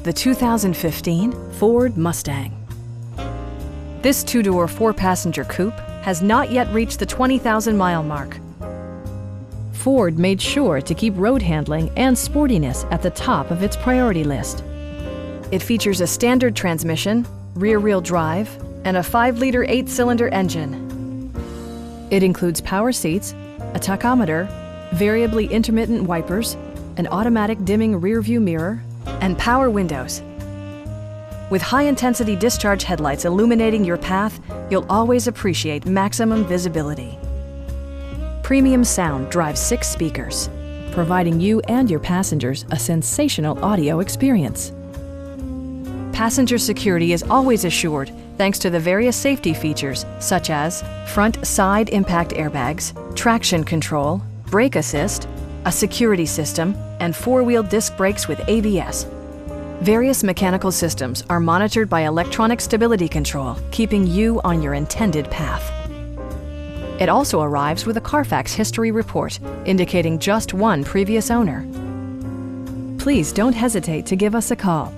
the 2015 Ford Mustang. This two-door, four-passenger coupe has not yet reached the 20,000-mile mark. Ford made sure to keep road handling and sportiness at the top of its priority list. It features a standard transmission, rear-wheel drive, and a 5-liter 8-cylinder engine. It includes power seats, a tachometer, variably intermittent wipers, an automatic dimming rear-view mirror, and power windows. With high-intensity discharge headlights illuminating your path, you'll always appreciate maximum visibility. Premium sound drives 6 speakers, providing you and your passengers a sensational audio experience. Passenger security is always assured thanks to the various safety features such as front side impact airbags, traction control, brake assist, a security system, and 4-wheel disc brakes with ABS. Various mechanical systems are monitored by electronic stability control, keeping you on your intended path. It also arrives with a Carfax history report, indicating just one previous owner. Please don't hesitate to give us a call.